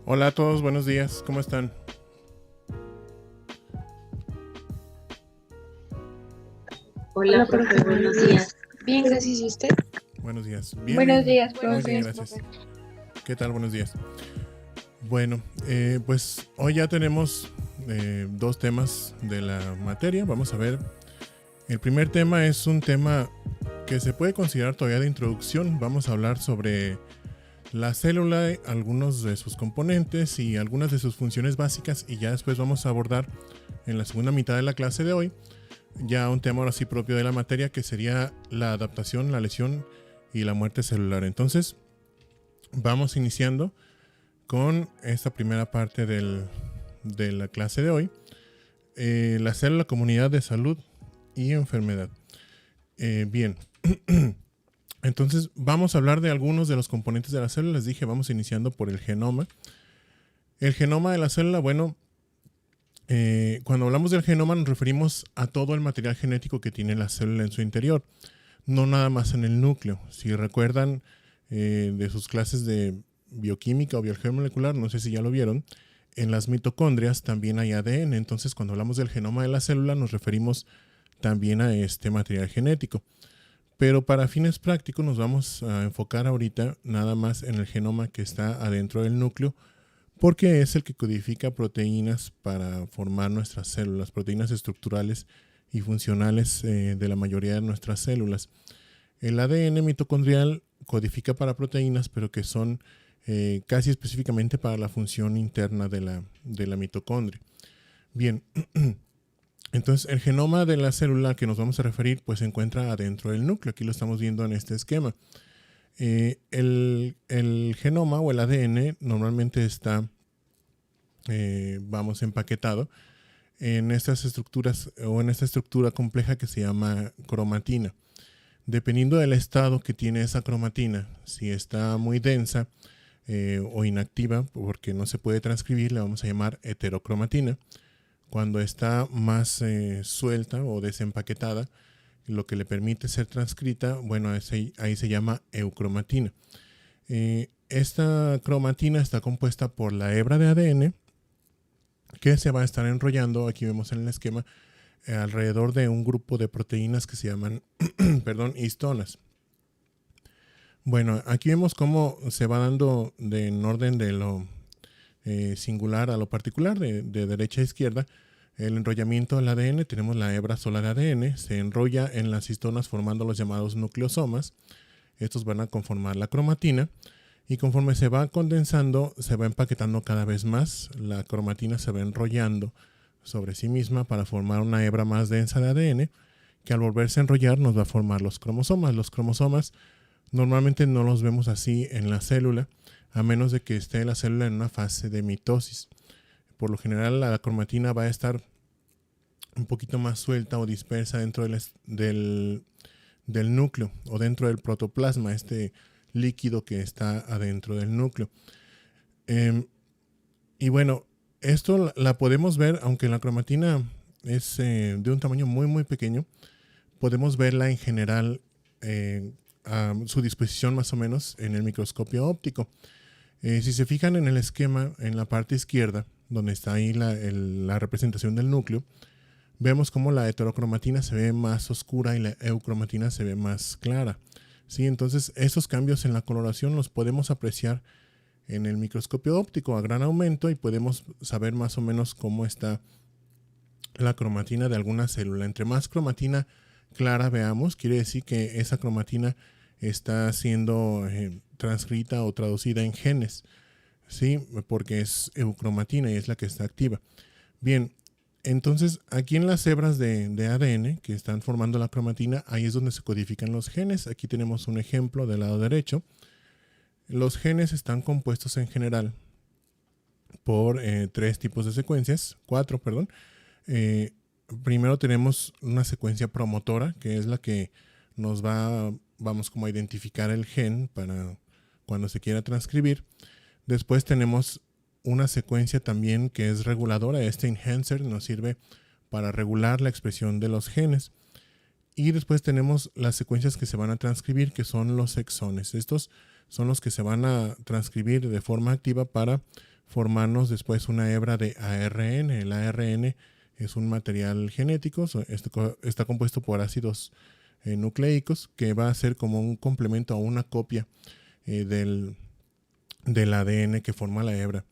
Hola a todos, buenos días, ¿cómo están? Hola, profe, buenos días. Bien, gracias. ¿Y usted? Buenos días. Bien, Buenos bien. días, Muy profe. bien, gracias. ¿Qué tal? Buenos días. Bueno, pues hoy ya tenemos dos temas de la materia. Vamos a ver. El primer tema es un tema que se puede considerar todavía de introducción. Vamos a hablar sobre la célula, algunos de sus componentes y algunas de sus funciones básicas, y ya después vamos a abordar en la segunda mitad de la clase de hoy ya un tema ahora sí propio de la materia, que sería la adaptación, la lesión y la muerte celular. Entonces vamos iniciando con esta primera parte de la clase de hoy, la célula, comunidad de salud y enfermedad. Bien. Entonces vamos a hablar de algunos de los componentes de la célula. Les dije, vamos iniciando por el genoma. El genoma de la célula, bueno, cuando hablamos del genoma nos referimos a todo el material genético que tiene la célula en su interior, no nada más en el núcleo. Si recuerdan de sus clases de bioquímica o biología molecular, no sé si ya lo vieron, en las mitocondrias también hay ADN. Entonces cuando hablamos del genoma de la célula nos referimos también a este material genético. Pero para fines prácticos nos vamos a enfocar ahorita nada más en el genoma que está adentro del núcleo, porque es el que codifica proteínas para formar nuestras células, proteínas estructurales y funcionales de la mayoría de nuestras células. El ADN mitocondrial codifica para proteínas, pero que son casi específicamente para la función interna de la mitocondria. Bien, entonces el genoma de la célula que nos vamos a referir pues se encuentra adentro del núcleo. Aquí lo estamos viendo en este esquema. El genoma o el ADN normalmente está, empaquetado en estas estructuras o en esta estructura compleja que se llama cromatina. Dependiendo del estado que tiene esa cromatina, si está muy densa o inactiva porque no se puede transcribir, le vamos a llamar heterocromatina. Cuando está más suelta o desempaquetada, lo que le permite ser transcrita, bueno, ahí se llama eucromatina. Esta cromatina está compuesta por la hebra de ADN que se va a estar enrollando, aquí vemos en el esquema, alrededor de un grupo de proteínas que se llaman histonas. Bueno, aquí vemos cómo se va dando en orden de lo singular a lo particular, de derecha a izquierda. El enrollamiento del ADN, tenemos la hebra sola de ADN, se enrolla en las histonas formando los llamados nucleosomas. Estos van a conformar la cromatina y conforme se va condensando, se va empaquetando cada vez más. La cromatina se va enrollando sobre sí misma para formar una hebra más densa de ADN que al volverse a enrollar nos va a formar los cromosomas. Los cromosomas normalmente no los vemos así en la célula, a menos de que esté la célula en una fase de mitosis. Por lo general la cromatina va a estar un poquito más suelta o dispersa dentro del núcleo o dentro del protoplasma, este líquido que está adentro del núcleo. Y bueno, esto la podemos ver, aunque la cromatina es de un tamaño muy muy pequeño, podemos verla en general a su disposición más o menos en el microscopio óptico. Si se fijan en el esquema, en la parte izquierda, donde está ahí la representación del núcleo, vemos como la heterocromatina se ve más oscura y la eucromatina se ve más clara. ¿Sí? Entonces, esos cambios en la coloración los podemos apreciar en el microscopio óptico a gran aumento y podemos saber más o menos cómo está la cromatina de alguna célula. Entre más cromatina clara veamos, quiere decir que esa cromatina está siendo transcrita o traducida en genes, ¿sí? Porque es eucromatina y es la que está activa. Bien, entonces aquí en las hebras de ADN que están formando la cromatina, ahí es donde se codifican los genes. Aquí tenemos un ejemplo del lado derecho. Los genes están compuestos en general por cuatro, primero tenemos una secuencia promotora, que es la que nos vamos como a identificar el gen para cuando se quiera transcribir. Después tenemos una secuencia también que es reguladora. Este enhancer nos sirve para regular la expresión de los genes. Y después tenemos las secuencias que se van a transcribir, que son los exones. Estos son los que se van a transcribir de forma activa para formarnos después una hebra de ARN. El ARN es un material genético, está compuesto por ácidos nucleicos, que va a ser como un complemento a una copia del ADN que forma la hebra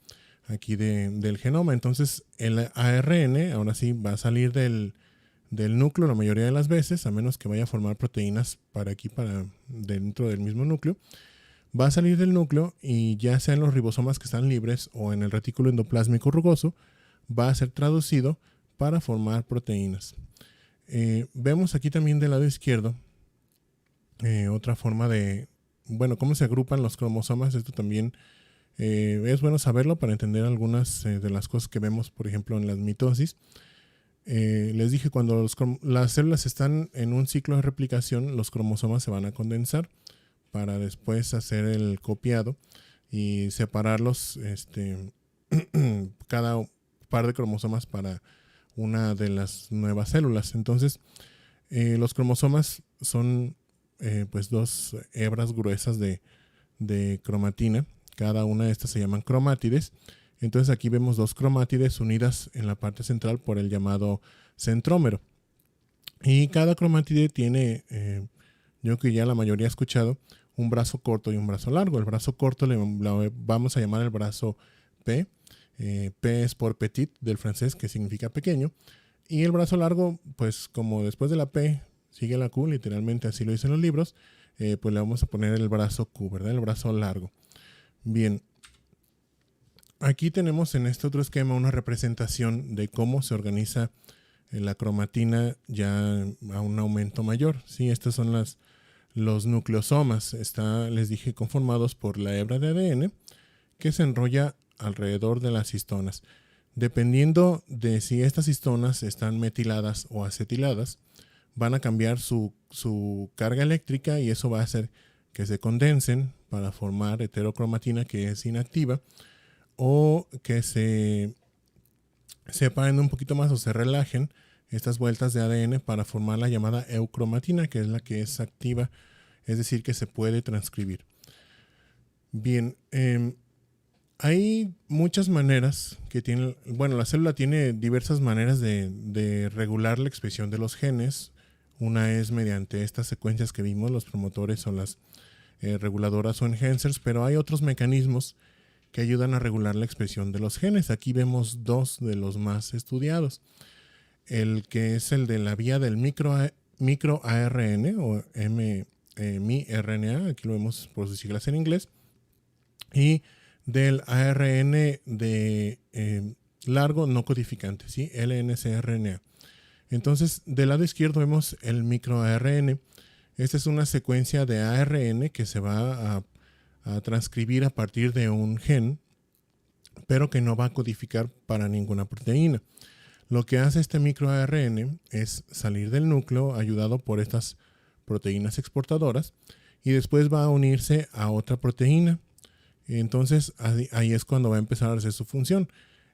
aquí del genoma. Entonces el ARN ahora sí va a salir del núcleo la mayoría de las veces, a menos que vaya a formar proteínas para dentro del mismo núcleo. Va a salir del núcleo y ya sea en los ribosomas que están libres o en el retículo endoplásmico rugoso, va a ser traducido para formar proteínas. Vemos aquí también del lado izquierdo otra forma de, cómo se agrupan los cromosomas. Esto también es bueno saberlo para entender algunas de las cosas que vemos, por ejemplo, en la mitosis. Les dije, cuando las células están en un ciclo de replicación, los cromosomas se van a condensar para después hacer el copiado y separarlos, cada par de cromosomas para una de las nuevas células. Entonces, los cromosomas son pues dos hebras gruesas de cromatina. Cada una de estas se llaman cromátides. Entonces aquí vemos dos cromátides unidas en la parte central por el llamado centrómero. Y cada cromátide tiene, yo que ya la mayoría ha escuchado, un brazo corto y un brazo largo. El brazo corto le vamos a llamar el brazo P. P es por petit, del francés, que significa pequeño. Y el brazo largo, pues como después de la P sigue la Q, literalmente así lo dicen los libros, pues le vamos a poner el brazo Q, ¿verdad? El brazo largo. Bien. Aquí tenemos en este otro esquema una representación de cómo se organiza la cromatina ya a un aumento mayor. ¿Sí? Estos son los nucleosomas. Les dije, conformados por la hebra de ADN que se enrolla alrededor de las histonas. Dependiendo de si estas histonas están metiladas o acetiladas, van a cambiar su carga eléctrica y eso va a hacer que se condensen para formar heterocromatina, que es inactiva, o que se separen un poquito más o se relajen estas vueltas de ADN para formar la llamada eucromatina, que es la que es activa, es decir, que se puede transcribir. Bien, hay muchas maneras que tiene, la célula tiene diversas maneras de regular la expresión de los genes. Una es mediante estas secuencias que vimos, los promotores o las reguladoras o enhancers, pero hay otros mecanismos que ayudan a regular la expresión de los genes. Aquí vemos dos de los más estudiados. El que es el de la vía del microARN o miRNA, aquí lo vemos por sus siglas en inglés, y del ARN de largo no codificante, ¿sí? LNCRNA. Entonces, del lado izquierdo vemos el microARN. Esta es una secuencia de ARN que se va a transcribir a partir de un gen, pero que no va a codificar para ninguna proteína. Lo que hace este microARN es salir del núcleo ayudado por estas proteínas exportadoras y después va a unirse a otra proteína. Entonces ahí es cuando va a empezar a hacer su función,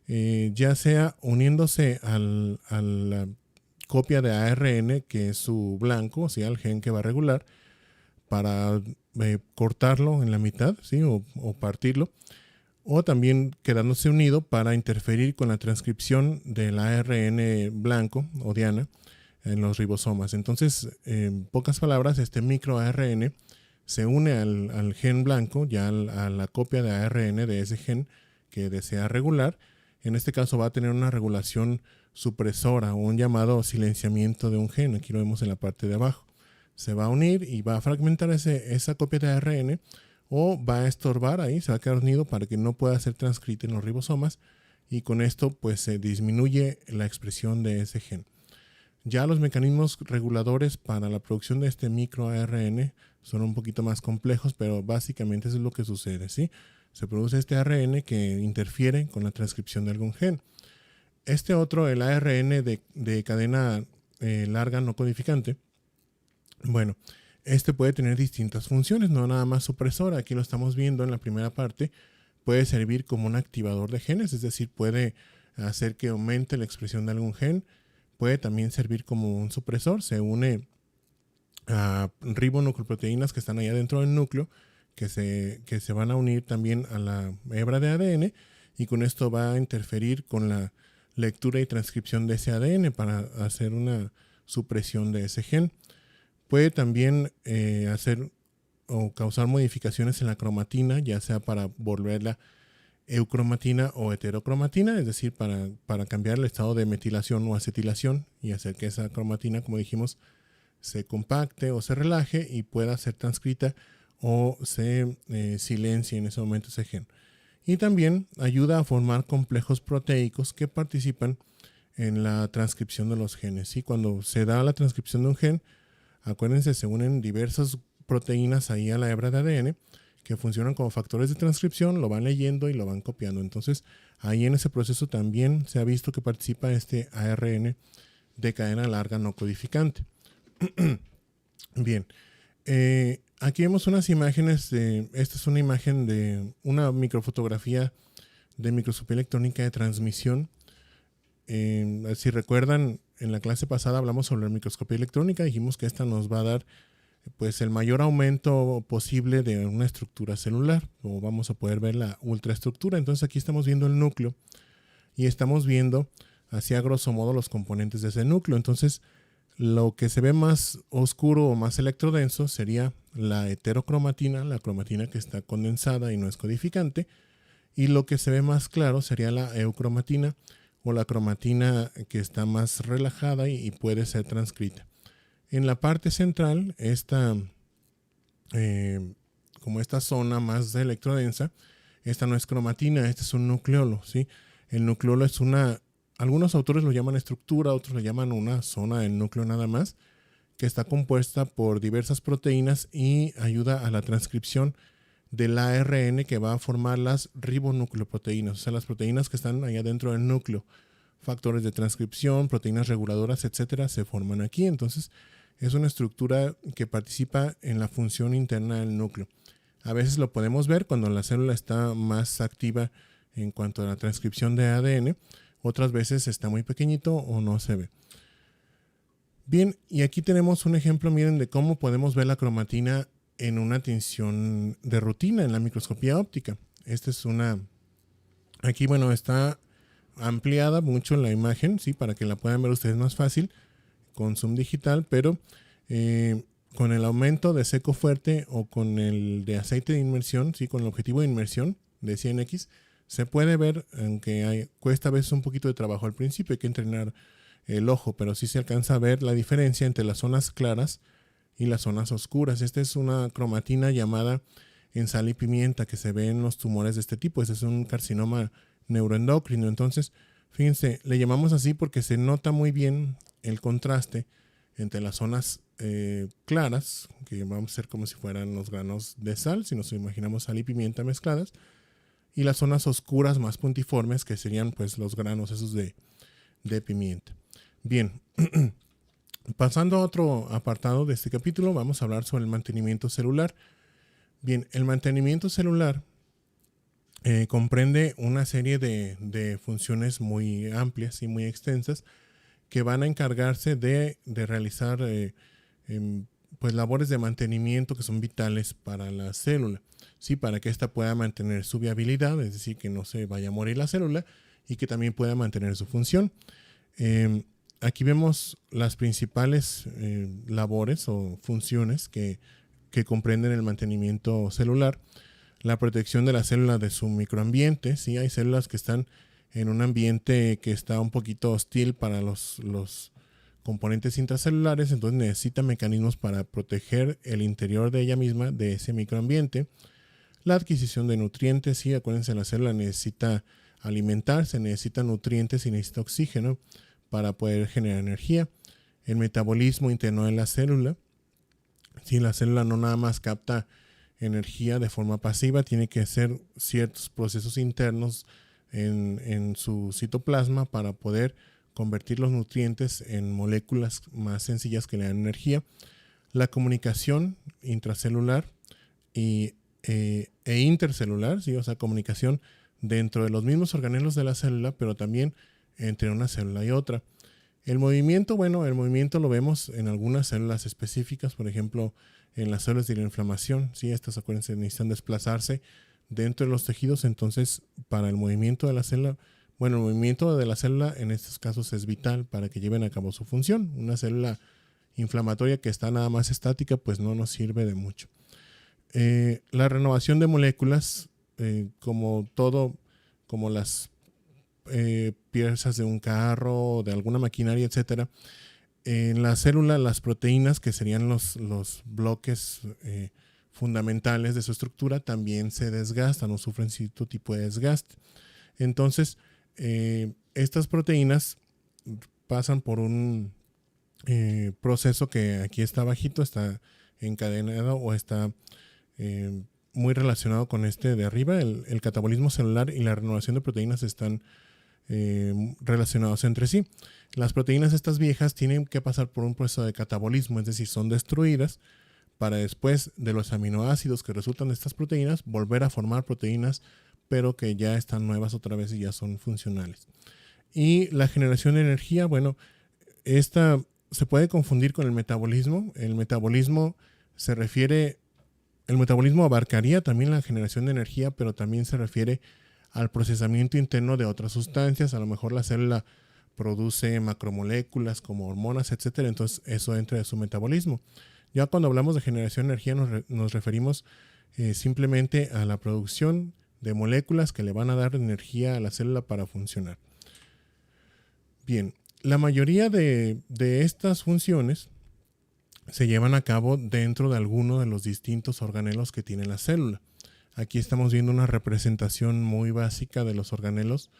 ya sea uniéndose a la copia de ARN que es su blanco, o sea, el gen que va a regular, para cortarlo en la mitad, ¿sí? o partirlo, o también quedándose unido para interferir con la transcripción del ARN blanco o diana en los ribosomas. Entonces, en pocas palabras, este microARN se une al gen blanco, ya a la copia de ARN de ese gen que desea regular. En este caso va a tener una regulación supresora o un llamado silenciamiento de un gen. Aquí lo vemos en la parte de abajo. Se va a unir y va a fragmentar esa copia de ARN o va a estorbar ahí, se va a quedar unido para que no pueda ser transcrito en los ribosomas y con esto pues se disminuye la expresión de ese gen. Ya los mecanismos reguladores para la producción de este microARN son un poquito más complejos, pero básicamente eso es lo que sucede, ¿sí? Se produce este ARN que interfiere con la transcripción de algún gen. Este otro, el ARN de cadena larga no codificante, bueno, este puede tener distintas funciones, no nada más supresor. Aquí lo estamos viendo en la primera parte. Puede servir como un activador de genes, es decir, puede hacer que aumente la expresión de algún gen. Puede también servir como un supresor, se une a ribonucleoproteínas que están allá dentro del núcleo, que se van a unir también a la hebra de ADN, y con esto va a interferir con la lectura y transcripción de ese ADN para hacer una supresión de ese gen. Puede también hacer o causar modificaciones en la cromatina, ya sea para volverla eucromatina o heterocromatina, es decir, para cambiar el estado de metilación o acetilación y hacer que esa cromatina, como dijimos, se compacte o se relaje y pueda ser transcrita o se silencie en ese momento ese gen. Y también ayuda a formar complejos proteicos que participan en la transcripción de los genes. ¿Sí? Cuando se da la transcripción de un gen, acuérdense, se unen diversas proteínas ahí a la hebra de ADN que funcionan como factores de transcripción, lo van leyendo y lo van copiando. Entonces, ahí en ese proceso también se ha visto que participa este ARN de cadena larga no codificante. Bien, aquí vemos unas imágenes esta es una imagen de una microfotografía de microscopía electrónica de transmisión. Si recuerdan, en la clase pasada hablamos sobre la microscopía electrónica, dijimos que esta nos va a dar pues el mayor aumento posible de una estructura celular, o vamos a poder ver la ultraestructura. Entonces aquí estamos viendo el núcleo y estamos viendo así a grosso modo los componentes de ese núcleo. Entonces lo que se ve más oscuro o más electrodenso sería la heterocromatina, la cromatina que está condensada y no es codificante, y lo que se ve más claro sería la eucromatina o la cromatina que está más relajada y puede ser transcrita. En la parte central, como esta zona más electrodensa, esta no es cromatina, este es un nucleolo, ¿sí? El nucleolo es algunos autores lo llaman estructura, otros lo llaman una zona del núcleo nada más, que está compuesta por diversas proteínas y ayuda a la transcripción del ARN que va a formar las ribonucleoproteínas, o sea, las proteínas que están allá dentro del núcleo. Factores de transcripción, proteínas reguladoras, etcétera, se forman aquí. Entonces, es una estructura que participa en la función interna del núcleo. A veces lo podemos ver cuando la célula está más activa en cuanto a la transcripción de ADN. Otras veces está muy pequeñito o no se ve. Bien, y aquí tenemos un ejemplo, miren, de cómo podemos ver la cromatina en una tinción de rutina en la microscopía óptica. Esta es aquí, bueno, está ampliada mucho la imagen, ¿sí? Para que la puedan ver ustedes más fácil con zoom digital, pero con el aumento de seco fuerte o con el de aceite de inmersión, ¿sí? Con el objetivo de inmersión de 100x, se puede ver, aunque cuesta a veces un poquito de trabajo al principio, hay que entrenar el ojo, pero sí se alcanza a ver la diferencia entre las zonas claras y las zonas oscuras. Esta es una cromatina llamada en sal y pimienta que se ve en los tumores de este tipo. Este es un carcinoma neuroendocrino. Entonces, fíjense, le llamamos así porque se nota muy bien el contraste entre las zonas claras, que vamos a ser como si fueran los granos de sal, si nos imaginamos sal y pimienta mezcladas, y las zonas oscuras más puntiformes, que serían pues los granos esos de pimienta. Bien, pasando a otro apartado de este capítulo, vamos a hablar sobre el mantenimiento celular. Bien, el mantenimiento celular comprende una serie de funciones muy amplias y muy extensas que van a encargarse de realizar pues labores de mantenimiento que son vitales para la célula, ¿sí? Para que ésta pueda mantener su viabilidad, es decir, que no se vaya a morir la célula y que también pueda mantener su función. Aquí vemos las principales labores o funciones que comprenden el mantenimiento celular. La protección de la célula de su microambiente, ¿sí? Hay células que están en un ambiente que está un poquito hostil para los componentes intracelulares, entonces necesita mecanismos para proteger el interior de ella misma de ese microambiente. La adquisición de nutrientes, sí, acuérdense, la célula necesita alimentarse, necesita nutrientes y necesita oxígeno para poder generar energía. El metabolismo interno de la célula, sí, la célula no nada más capta energía de forma pasiva, tiene que hacer ciertos procesos internos en su citoplasma para poder convertir los nutrientes en moléculas más sencillas que le dan energía. La comunicación intracelular e intercelular, ¿sí? O sea, comunicación dentro de los mismos organelos de la célula, pero también entre una célula y otra. El movimiento, bueno, el movimiento lo vemos en algunas células específicas, por ejemplo, en las células de la inflamación, ¿sí? Estas, acuérdense, necesitan desplazarse dentro de los tejidos, entonces para el movimiento de la célula, bueno, el movimiento de la célula en estos casos es vital para que lleven a cabo su función. Una célula inflamatoria que está nada más estática, pues no nos sirve de mucho. La renovación de moléculas, como todo, como las piezas de un carro, de alguna maquinaria, etcétera. En la célula, las proteínas, que serían los bloques fundamentales de su estructura, también se desgastan o sufren cierto tipo de desgaste. Entonces, estas proteínas pasan por un proceso que aquí está bajito, está encadenado o está muy relacionado con este de arriba. El catabolismo celular y la renovación de proteínas están relacionados entre sí. Las proteínas estas viejas tienen que pasar por un proceso de catabolismo, es decir, son destruidas para después de los aminoácidos que resultan de estas proteínas volver a formar proteínas, pero que ya están nuevas otra vez y ya son funcionales. Y la generación de energía, bueno, esta se puede confundir con el metabolismo. El metabolismo abarcaría también la generación de energía, pero también se refiere al procesamiento interno de otras sustancias. A lo mejor la célula produce macromoléculas como hormonas, etcétera. Entonces eso entra en su metabolismo. Ya cuando hablamos de generación de energía nos referimos simplemente a la producción de moléculas que le van a dar energía a la célula para funcionar. Bien, la mayoría de estas funciones se llevan a cabo dentro de alguno de los distintos organelos que tiene la célula. Aquí estamos viendo una representación muy básica de los organelos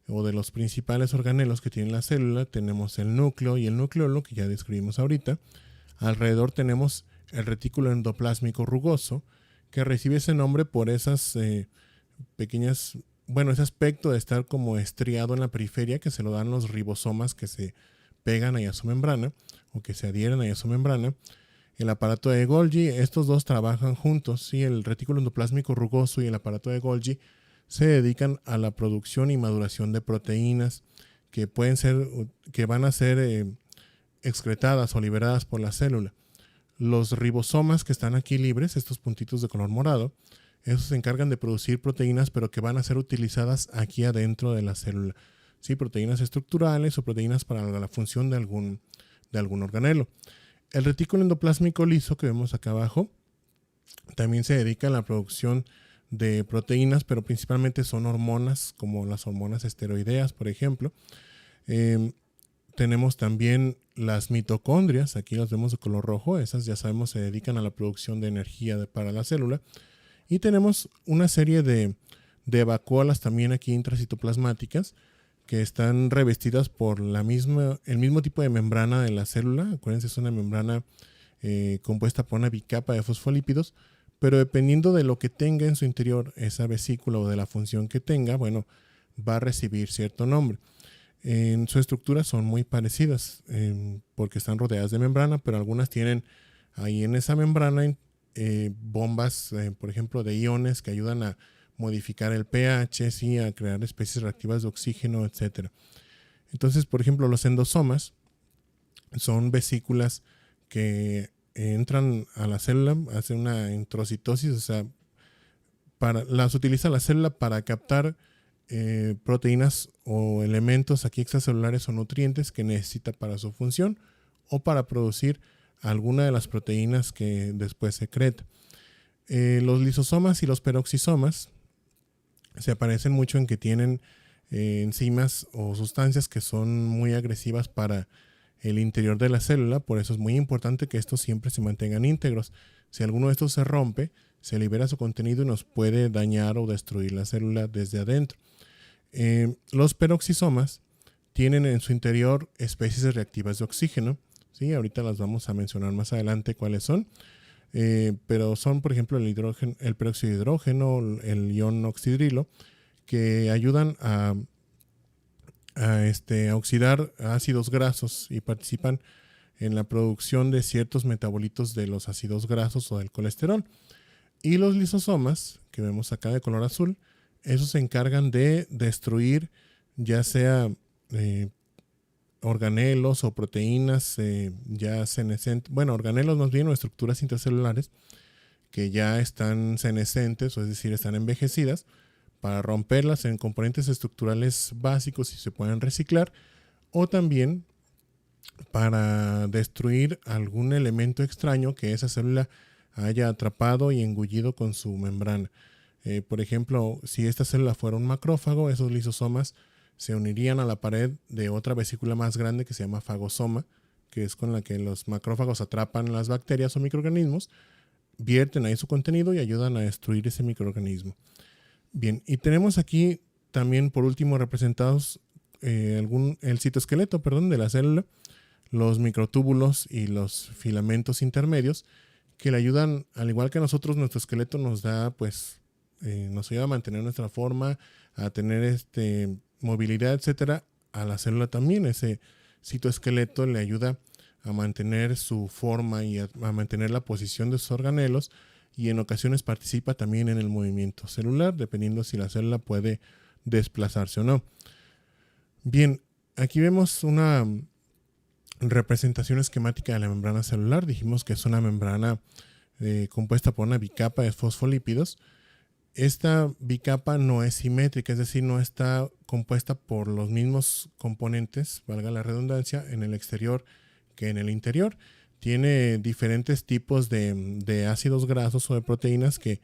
o de los principales organelos que tiene la célula. Tenemos el núcleo y el nucleolo, que ya describimos ahorita. Alrededor tenemos el retículo endoplásmico rugoso, que recibe ese nombre por esas pequeñas, ese aspecto de estar como estriado en la periferia que se lo dan los ribosomas que se pegan ahí a su membrana o que se adhieren ahí a su membrana. El aparato de Golgi, estos dos trabajan juntos, ¿sí? El retículo endoplásmico rugoso y el aparato de Golgi se dedican a la producción y maduración de proteínas que van a ser excretadas o liberadas por la célula. Los ribosomas que están aquí libres, estos puntitos de color morado, esos se encargan de producir proteínas, pero que van a ser utilizadas aquí adentro de la célula. ¿Sí? Proteínas estructurales o proteínas para la función de algún organelo. El retículo endoplásmico liso que vemos acá abajo también se dedica a la producción de proteínas, pero principalmente son hormonas, como las hormonas esteroideas, por ejemplo. Tenemos también las mitocondrias, aquí las vemos de color rojo, esas ya sabemos se dedican a la producción de energía para la célula. Y tenemos una serie de vacuolas también aquí intracitoplasmáticas que están revestidas por el mismo tipo de membrana de la célula. Acuérdense, es una membrana compuesta por una bicapa de fosfolípidos, pero dependiendo de lo que tenga en su interior esa vesícula o de la función que tenga, va a recibir cierto nombre. En su estructura son muy parecidas porque están rodeadas de membrana, pero algunas tienen ahí en esa membrana bombas, por ejemplo, de iones que ayudan a modificar el pH, ¿sí? A crear especies reactivas de oxígeno, etc. Entonces, por ejemplo, los endosomas son vesículas que entran a la célula, hacen una enterocitosis, o sea, las utiliza la célula para captar proteínas o elementos aquí extracelulares o nutrientes que necesita para su función o para producir alguna de las proteínas que después secreta. Los lisosomas y los peroxisomas se parecen mucho en que tienen enzimas o sustancias que son muy agresivas para el interior de la célula, por eso es muy importante que estos siempre se mantengan íntegros. Si alguno de estos se rompe, se libera su contenido y nos puede dañar o destruir la célula desde adentro. Los peroxisomas tienen en su interior especies reactivas de oxígeno, ¿sí? Ahorita las vamos a mencionar más adelante cuáles son, pero son, por ejemplo, el peróxido de hidrógeno, el ion oxidrilo, que ayudan a oxidar ácidos grasos y participan en la producción de ciertos metabolitos de los ácidos grasos o del colesterol. Y los lisosomas, que vemos acá de color azul, esos se encargan de destruir ya sea organelos o proteínas ya senescentes, bueno, organelos más bien o estructuras intracelulares que ya están senescentes, o es decir, están envejecidas, para romperlas en componentes estructurales básicos y se pueden reciclar, o también para destruir algún elemento extraño que esa célula haya atrapado y engullido con su membrana. Por ejemplo, si esta célula fuera un macrófago, esos lisosomas se unirían a la pared de otra vesícula más grande que se llama fagosoma, que es con la que los macrófagos atrapan las bacterias o microorganismos, vierten ahí su contenido y ayudan a destruir ese microorganismo. Bien, y tenemos aquí también por último representados el citoesqueleto, de la célula, los microtúbulos y los filamentos intermedios que le ayudan, al igual que a nosotros, nuestro esqueleto nos da, nos ayuda a mantener nuestra forma, a tener movilidad, etcétera. A la célula también ese citoesqueleto le ayuda a mantener su forma y a mantener la posición de sus organelos, y en ocasiones participa también en el movimiento celular, dependiendo si la célula puede desplazarse o no. Bien, aquí vemos una representación esquemática de la membrana celular. Dijimos que es una membrana compuesta por una bicapa de fosfolípidos. Esta bicapa no es simétrica, es decir, no está compuesta por los mismos componentes, valga la redundancia, en el exterior que en el interior. Tiene diferentes tipos de ácidos grasos o de proteínas que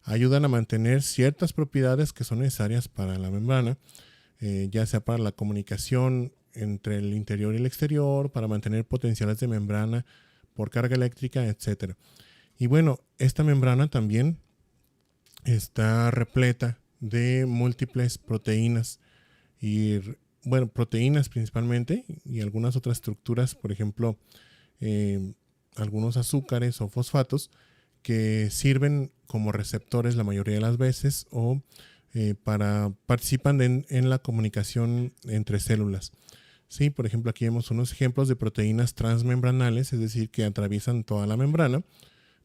ayudan a mantener ciertas propiedades que son necesarias para la membrana, ya sea para la comunicación entre el interior y el exterior, para mantener potenciales de membrana por carga eléctrica, etc. Y bueno, esta membrana también está repleta de múltiples proteínas proteínas principalmente, y algunas otras estructuras, por ejemplo, algunos azúcares o fosfatos que sirven como receptores la mayoría de las veces o participan en la comunicación entre células. Sí, por ejemplo, aquí vemos unos ejemplos de proteínas transmembranales, es decir, que atraviesan toda la membrana.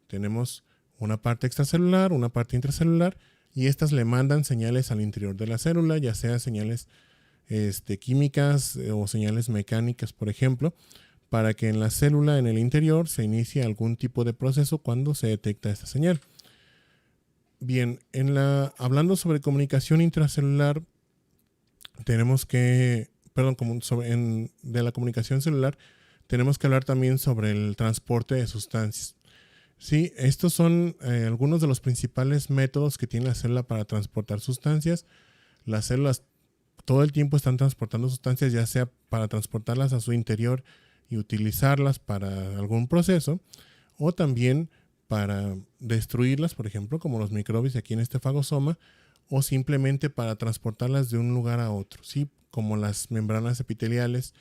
Tenemos una parte extracelular, una parte intracelular, y estas le mandan señales al interior de la célula, ya sea señales químicas o señales mecánicas, por ejemplo, para que en la célula en el interior se inicie algún tipo de proceso cuando se detecta esta señal. Bien, hablando sobre comunicación intracelular, tenemos que, de la comunicación celular, tenemos que hablar también sobre el transporte de sustancias. Sí, estos son algunos de los principales métodos que tiene la célula para transportar sustancias. Las células todo el tiempo están transportando sustancias, ya sea para transportarlas a su interior y utilizarlas para algún proceso, o también para destruirlas, por ejemplo, como los microbios aquí en este fagosoma, o simplemente para transportarlas de un lugar a otro, ¿sí? Como las membranas epiteliales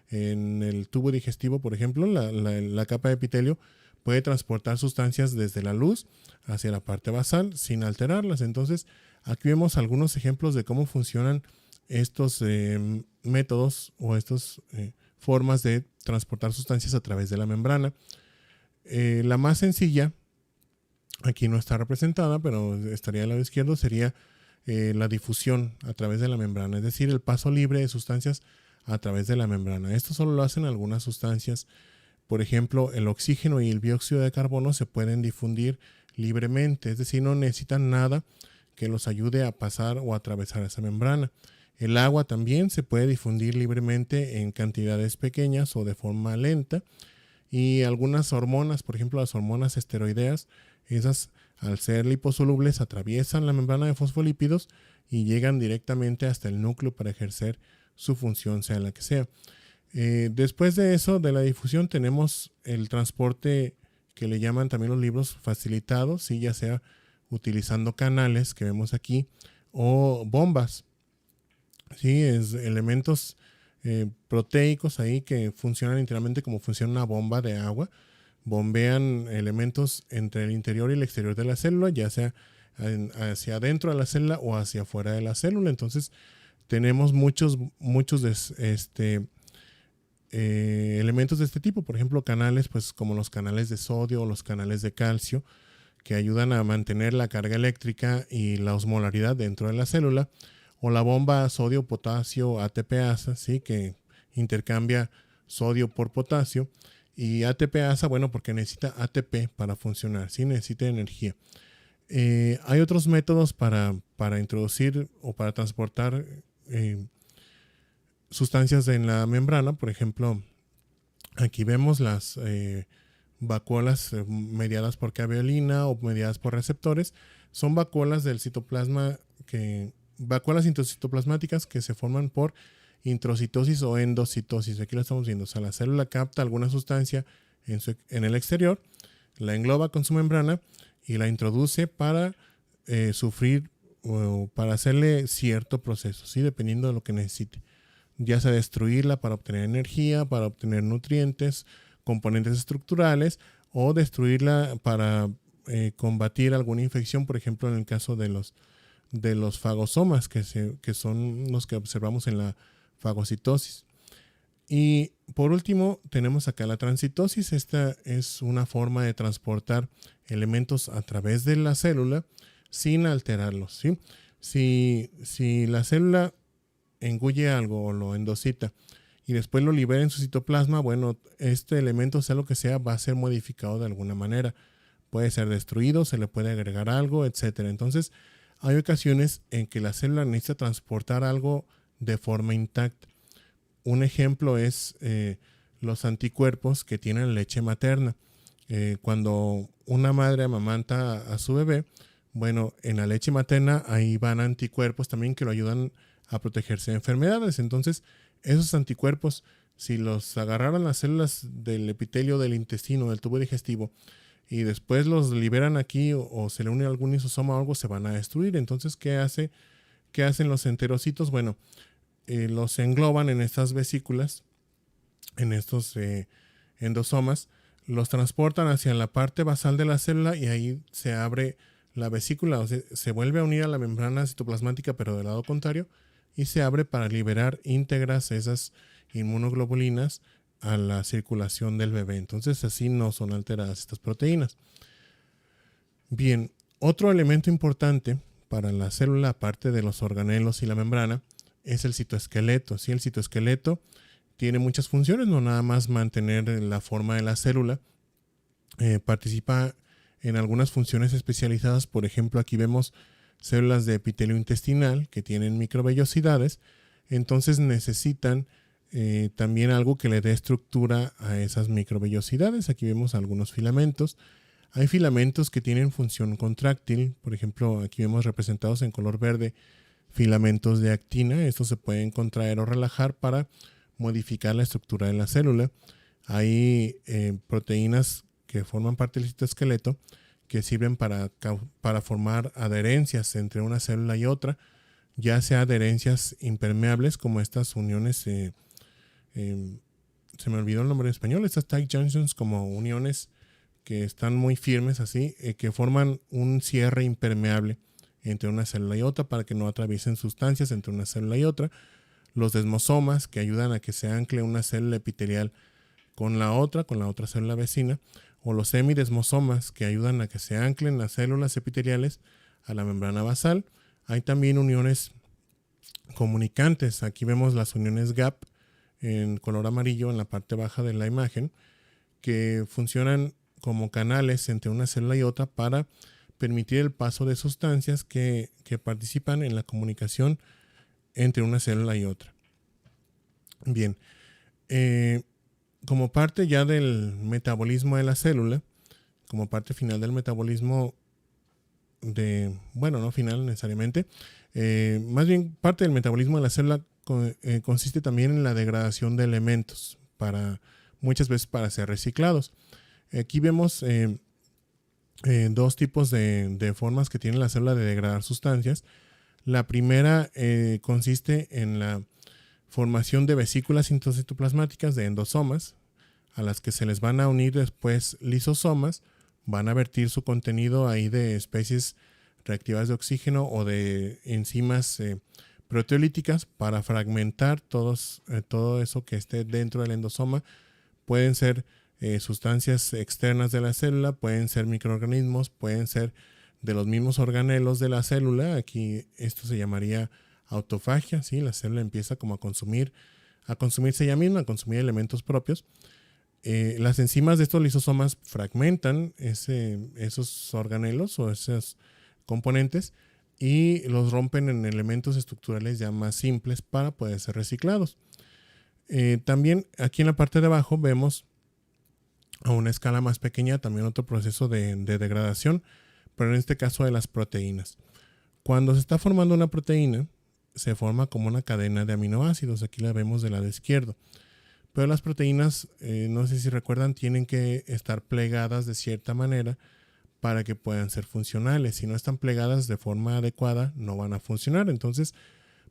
en el tubo digestivo, por ejemplo, la capa de epitelio puede transportar sustancias desde la luz hacia la parte basal sin alterarlas. Entonces, aquí vemos algunos ejemplos de cómo funcionan estos métodos o estas formas de transportar sustancias a través de la membrana. La más sencilla, aquí no está representada, pero estaría al lado izquierdo, sería la difusión a través de la membrana, es decir, el paso libre de sustancias a través de la membrana. Esto solo lo hacen algunas sustancias. Por ejemplo, el oxígeno y el dióxido de carbono se pueden difundir libremente, es decir, no necesitan nada que los ayude a pasar o atravesar esa membrana. El agua también se puede difundir libremente en cantidades pequeñas o de forma lenta. Y algunas hormonas, por ejemplo las hormonas esteroideas, esas al ser liposolubles atraviesan la membrana de fosfolípidos y llegan directamente hasta el núcleo para ejercer su función, sea la que sea. Después de eso, de la difusión, tenemos el transporte que le llaman también los libros facilitados, ¿sí? Ya sea utilizando canales que vemos aquí o bombas, ¿sí? Elementos proteicos ahí que funcionan literalmente como funciona una bomba de agua. Bombean elementos entre el interior y el exterior de la célula, ya sea hacia adentro de la célula o hacia afuera de la célula. Entonces tenemos muchos elementos de este tipo, por ejemplo canales, pues como los canales de sodio o los canales de calcio, que ayudan a mantener la carga eléctrica y la osmolaridad dentro de la célula, o la bomba sodio-potasio ATPasa, ¿sí? Que intercambia sodio por potasio, y ATPasa, bueno, porque necesita ATP para funcionar, ¿sí? Necesita energía. Hay otros métodos para introducir o para transportar sustancias en la membrana. Por ejemplo, aquí vemos las vacuolas mediadas por caveolina o mediadas por receptores. Son vacuolas del citoplasma, vacuolas intracitoplasmáticas que se forman por introcitosis o endocitosis. Aquí lo estamos viendo. O sea, la célula capta alguna sustancia en el exterior, la engloba con su membrana y la introduce para sufrir o para hacerle cierto proceso, ¿sí? Dependiendo de lo que necesite. Ya sea destruirla para obtener energía, para obtener nutrientes, componentes estructurales, o destruirla para combatir alguna infección, por ejemplo en el caso de los fagosomas, que son los que observamos en la fagocitosis. Y por último tenemos acá la transitosis. Esta es una forma de transportar elementos a través de la célula sin alterarlos, ¿sí? Si la célula engulle algo o lo endocita y después lo libera en su citoplasma, bueno, este elemento, sea lo que sea, va a ser modificado de alguna manera. Puede ser destruido, se le puede agregar algo, etcétera. Entonces, hay ocasiones en que la célula necesita transportar algo de forma intacta. Un ejemplo es los anticuerpos que tiene la leche materna. Cuando una madre amamanta a su bebé, bueno, en la leche materna ahí van anticuerpos también que lo ayudan a protegerse de enfermedades. Entonces, esos anticuerpos, si los agarraran las células del epitelio del intestino, del tubo digestivo, y después los liberan aquí o se le une algún lisosoma o algo, se van a destruir. Entonces, ¿qué hacen los enterocitos? Bueno, los engloban en estas vesículas, en estos endosomas, los transportan hacia la parte basal de la célula y ahí se abre la vesícula, o sea, se vuelve a unir a la membrana citoplasmática pero del lado contrario, y se abre para liberar íntegras esas inmunoglobulinas a la circulación del bebé. Entonces así no son alteradas estas proteínas. Bien, otro elemento importante para la célula, aparte de los organelos y la membrana, es el citoesqueleto. ¿Sí? El citoesqueleto tiene muchas funciones, no nada más mantener la forma de la célula, participa en algunas funciones especializadas. Por ejemplo, aquí vemos células de epitelio intestinal que tienen microvellosidades, entonces necesitan también algo que le dé estructura a esas microvellosidades. Aquí vemos algunos filamentos. Hay filamentos que tienen función contráctil, por ejemplo, aquí vemos representados en color verde filamentos de actina. Estos se pueden contraer o relajar para modificar la estructura de la célula. Hay proteínas que forman parte del citoesqueleto que sirven para formar adherencias entre una célula y otra, ya sea adherencias impermeables como estas uniones, se me olvidó el nombre en español, estas tight junctions, como uniones que están muy firmes así, que forman un cierre impermeable entre una célula y otra para que no atraviesen sustancias entre una célula y otra. Los desmosomas, que ayudan a que se ancle una célula epitelial con la otra célula vecina, o los semidesmosomas, que ayudan a que se anclen las células epiteliales a la membrana basal. Hay también uniones comunicantes. Aquí vemos las uniones GAP en color amarillo en la parte baja de la imagen, que funcionan como canales entre una célula y otra para permitir el paso de sustancias que participan en la comunicación entre una célula y otra. Bien, como parte ya del metabolismo de la célula, como parte final del metabolismo no final necesariamente, más bien parte del metabolismo de la célula consiste también en la degradación de elementos, muchas veces para ser reciclados. Aquí vemos dos tipos de formas que tiene la célula de degradar sustancias. La primera consiste en la formación de vesículas intracitoplasmáticas de endosomas, a las que se les van a unir después lisosomas, van a vertir su contenido ahí de especies reactivas de oxígeno o de enzimas proteolíticas para fragmentar todo eso que esté dentro del endosoma. Pueden ser sustancias externas de la célula, pueden ser microorganismos, pueden ser de los mismos organelos de la célula. Aquí esto se llamaría autofagia, ¿sí? La célula empieza como a consumirse ella misma, a consumir elementos propios. Las enzimas de estos lisosomas fragmentan esos organelos o esos componentes y los rompen en elementos estructurales ya más simples para poder ser reciclados. También aquí en la parte de abajo vemos a una escala más pequeña también otro proceso de degradación, pero en este caso de las proteínas. Cuando se está formando una proteína, se forma como una cadena de aminoácidos. Aquí la vemos del lado izquierdo. Pero las proteínas, no sé si recuerdan, tienen que estar plegadas de cierta manera para que puedan ser funcionales. Si no están plegadas de forma adecuada, no van a funcionar. Entonces,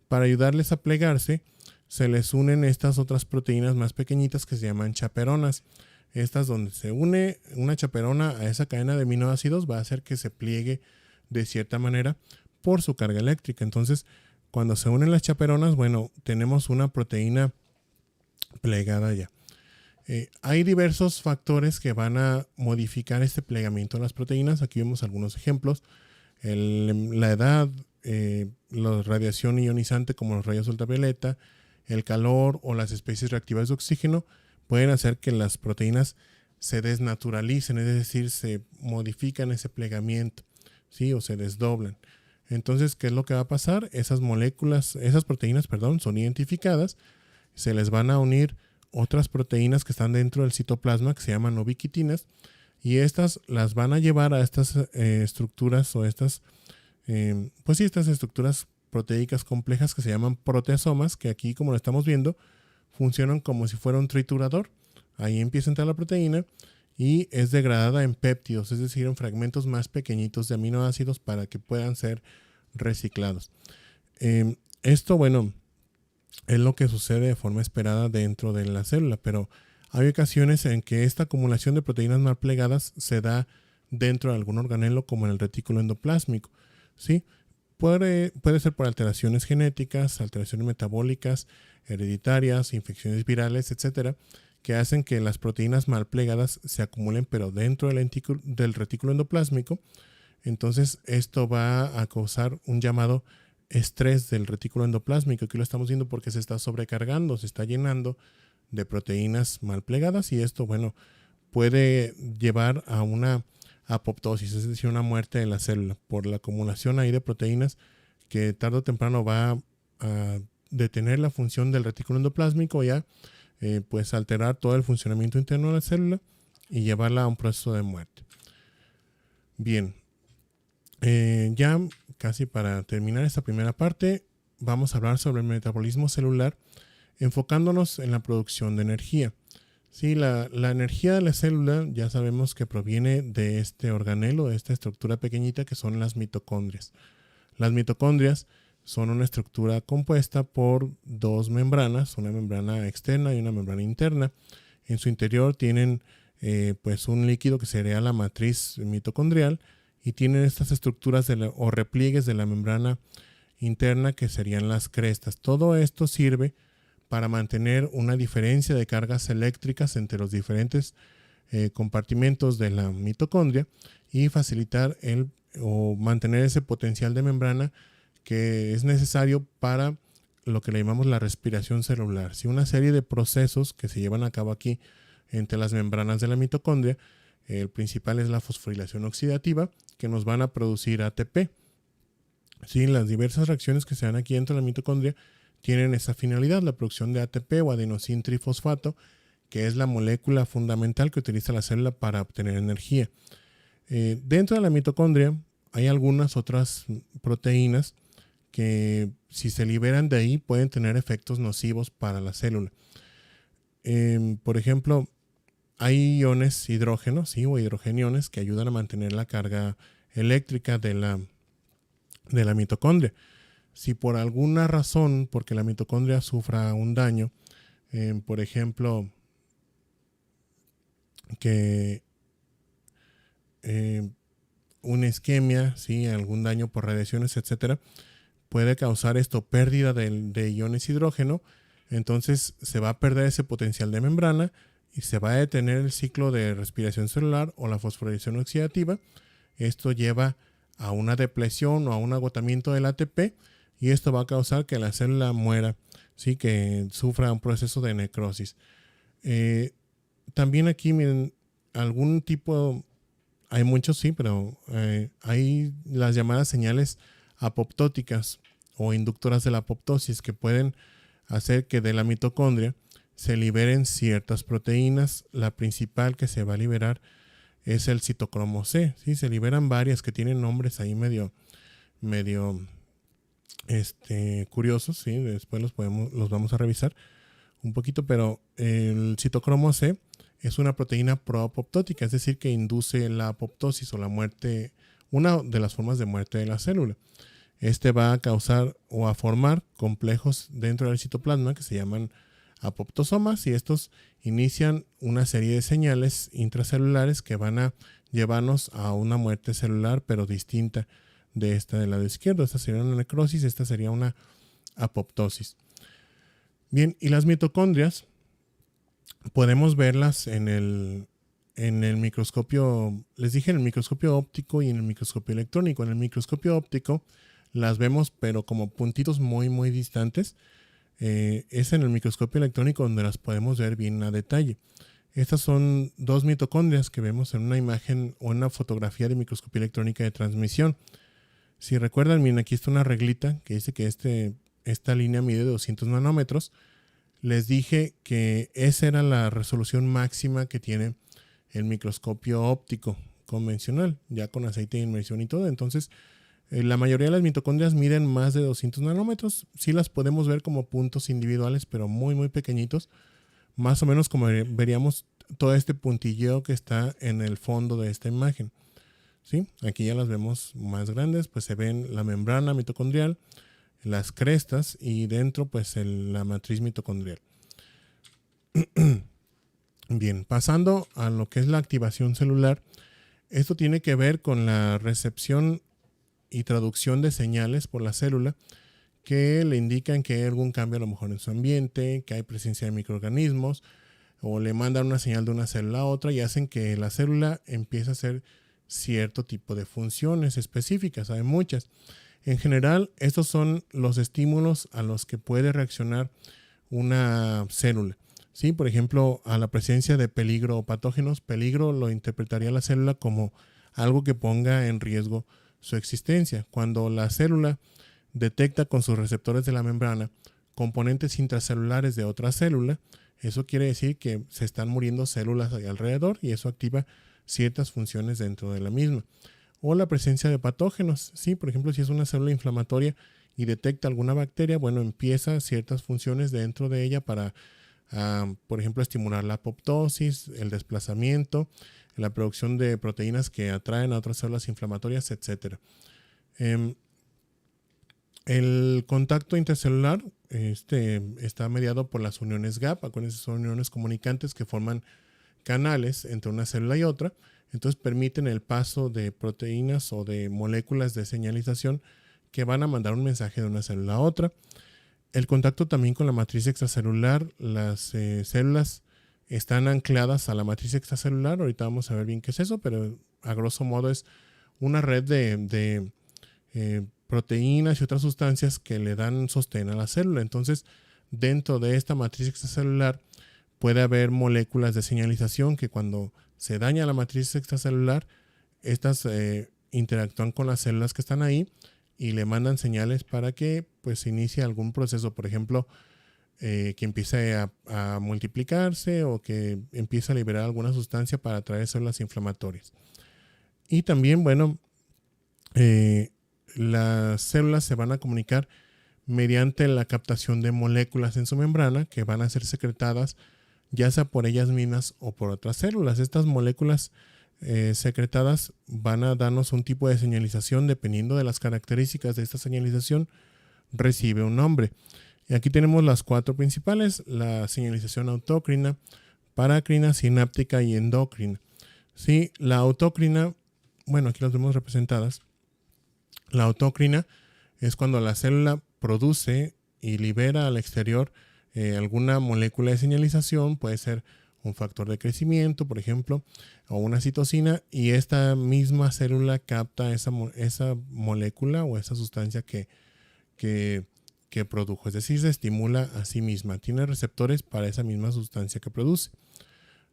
para ayudarles a plegarse, se les unen estas otras proteínas más pequeñitas que se llaman chaperonas. Estas, donde se une una chaperona a esa cadena de aminoácidos, va a hacer que se pliegue de cierta manera por su carga eléctrica. Entonces, cuando se unen las chaperonas, bueno, tenemos una proteína plegada ya. Hay diversos factores que van a modificar este plegamiento de las proteínas. Aquí vemos algunos ejemplos. La edad, la radiación ionizante como los rayos ultravioleta, el calor o las especies reactivas de oxígeno pueden hacer que las proteínas se desnaturalicen, es decir, se modifican ese plegamiento, ¿sí? O se desdoblan. Entonces, ¿qué es lo que va a pasar? Esas proteínas, son identificadas, se les van a unir otras proteínas que están dentro del citoplasma que se llaman ubiquitinas, y estas las van a llevar a estas estructuras o estas estructuras proteicas complejas que se llaman proteasomas, que aquí, como lo estamos viendo, funcionan como si fuera un triturador. Ahí empieza a entrar la proteína y es degradada en péptidos, es decir, en fragmentos más pequeñitos de aminoácidos para que puedan ser reciclados. Esto, es lo que sucede de forma esperada dentro de la célula, pero hay ocasiones en que esta acumulación de proteínas mal plegadas se da dentro de algún organelo, como en el retículo endoplásmico, ¿sí? Puede ser por alteraciones genéticas, alteraciones metabólicas, hereditarias, infecciones virales, etcétera, que hacen que las proteínas mal plegadas se acumulen, pero dentro del retículo endoplásmico. Entonces, esto va a causar un llamado estrés del retículo endoplásmico. Aquí lo estamos viendo porque se está sobrecargando, se está llenando de proteínas mal plegadas, y esto, puede llevar a una apoptosis, es decir, una muerte de la célula por la acumulación ahí de proteínas que tarde o temprano va a detener la función del retículo endoplásmico, ya alterar todo el funcionamiento interno de la célula y llevarla a un proceso de muerte. Bien, ya casi para terminar esta primera parte, vamos a hablar sobre el metabolismo celular, enfocándonos en la producción de energía. Sí, la energía de la célula ya sabemos que proviene de este organelo, de esta estructura pequeñita que son las mitocondrias. Las mitocondrias son una estructura compuesta por dos membranas, una membrana externa y una membrana interna. En su interior tienen un líquido que sería la matriz mitocondrial, y tienen estas estructuras o repliegues de la membrana interna que serían las crestas. Todo esto sirve para mantener una diferencia de cargas eléctricas entre los diferentes compartimentos de la mitocondria y facilitar o mantener ese potencial de membrana que es necesario para lo que le llamamos la respiración celular. Si una serie de procesos que se llevan a cabo aquí entre las membranas de la mitocondria, el principal es la fosforilación oxidativa, que nos van a producir ATP. Sí, las diversas reacciones que se dan aquí dentro de la mitocondria tienen esa finalidad, la producción de ATP o adenosín trifosfato, que es la molécula fundamental que utiliza la célula para obtener energía. Dentro de la mitocondria hay algunas otras proteínas que, si se liberan de ahí, pueden tener efectos nocivos para la célula. Por ejemplo, hay iones hidrógeno, ¿sí? O hidrogeniones, que ayudan a mantener la carga eléctrica de la mitocondria. Si por alguna razón, porque la mitocondria sufra un daño, por ejemplo, que una isquemia, ¿sí? Algún daño por radiaciones, etcétera, puede causar esto pérdida de iones hidrógeno. Entonces se va a perder ese potencial de membrana y se va a detener el ciclo de respiración celular o la fosforilación oxidativa. Esto lleva a una depresión o a un agotamiento del ATP y esto va a causar que la célula muera, ¿sí? Que sufra un proceso de necrosis. También aquí, miren, algún tipo, hay muchos, sí, pero hay las llamadas señales apoptóticas o inductoras de la apoptosis que pueden hacer que de la mitocondria se liberen ciertas proteínas. La principal que se va a liberar es el citocromo C, ¿sí? Se liberan varias que tienen nombres ahí medio curiosos, ¿sí? Después los vamos a revisar un poquito, pero el citocromo C es una proteína proapoptótica, es decir, que induce la apoptosis o la muerte, una de las formas de muerte de la célula. Este va a causar o a formar complejos dentro del citoplasma que se llaman apoptosomas y estos inician una serie de señales intracelulares que van a llevarnos a una muerte celular, pero distinta de esta del lado izquierdo. Esta sería una necrosis, esta sería una apoptosis. Bien, y las mitocondrias podemos verlas en el microscopio, les dije, en el microscopio óptico y en el microscopio electrónico. En el microscopio óptico las vemos pero como puntitos muy muy distantes. Es en el microscopio electrónico donde las podemos ver bien a detalle. Estas son dos mitocondrias que vemos en una imagen o en una fotografía de microscopía electrónica de transmisión. Si recuerdan, miren, aquí está una reglita que dice que esta línea mide 200 nanómetros. Les dije que esa era la resolución máxima que tiene el microscopio óptico convencional, ya con aceite de inmersión y todo. Entonces, la mayoría de las mitocondrias miden más de 200 nanómetros. Sí las podemos ver como puntos individuales, pero muy, muy pequeñitos. Más o menos como veríamos todo este puntilleo que está en el fondo de esta imagen. ¿Sí? Aquí ya las vemos más grandes, pues se ven la membrana mitocondrial, las crestas y dentro pues la matriz mitocondrial. Bien, pasando a lo que es la activación celular, esto tiene que ver con la recepción y traducción de señales por la célula que le indican que hay algún cambio a lo mejor en su ambiente, que hay presencia de microorganismos o le mandan una señal de una célula a otra y hacen que la célula empiece a hacer cierto tipo de funciones específicas. Hay muchas. En general, estos son los estímulos a los que puede reaccionar una célula. ¿Sí? Por ejemplo, a la presencia de peligro o patógenos. Peligro lo interpretaría la célula como algo que ponga en riesgo su existencia. Cuando la célula detecta con sus receptores de la membrana componentes intracelulares de otra célula, eso quiere decir que se están muriendo células alrededor y eso activa ciertas funciones dentro de la misma. O la presencia de patógenos, ¿sí? Por ejemplo, si es una célula inflamatoria y detecta alguna bacteria, bueno, empieza ciertas funciones dentro de ella para, por ejemplo, estimular la apoptosis, el desplazamiento, la producción de proteínas que atraen a otras células inflamatorias, etc. El contacto intercelular está mediado por las uniones GAP. Acuérdense, son uniones comunicantes que forman canales entre una célula y otra. Entonces permiten el paso de proteínas o de moléculas de señalización que van a mandar un mensaje de una célula a otra. El contacto también con la matriz extracelular. Las células están ancladas a la matriz extracelular. Ahorita vamos a ver bien qué es eso, pero a grosso modo es una red de proteínas y otras sustancias que le dan sostén a la célula. Entonces, dentro de esta matriz extracelular puede haber moléculas de señalización que cuando se daña la matriz extracelular, estas interactúan con las células que están ahí y le mandan señales para que pues se inicie algún proceso, por ejemplo, que empiece a multiplicarse o que empiece a liberar alguna sustancia para atraer células inflamatorias. Y también, bueno, las células se van a comunicar mediante la captación de moléculas en su membrana que van a ser secretadas ya sea por ellas mismas o por otras células. Estas moléculas secretadas van a darnos un tipo de señalización. Dependiendo de las características de esta señalización, recibe un nombre. Y aquí tenemos las cuatro principales: la señalización autócrina, paracrina, sináptica y endocrina. Sí, la autócrina bueno, aquí las vemos representadas. La autocrina es cuando la célula produce y libera al exterior alguna molécula de señalización, puede ser un factor de crecimiento, por ejemplo, o una citosina, y esta misma célula capta esa molécula o esa sustancia que produjo, es decir, se estimula a sí misma, tiene receptores para esa misma sustancia que produce.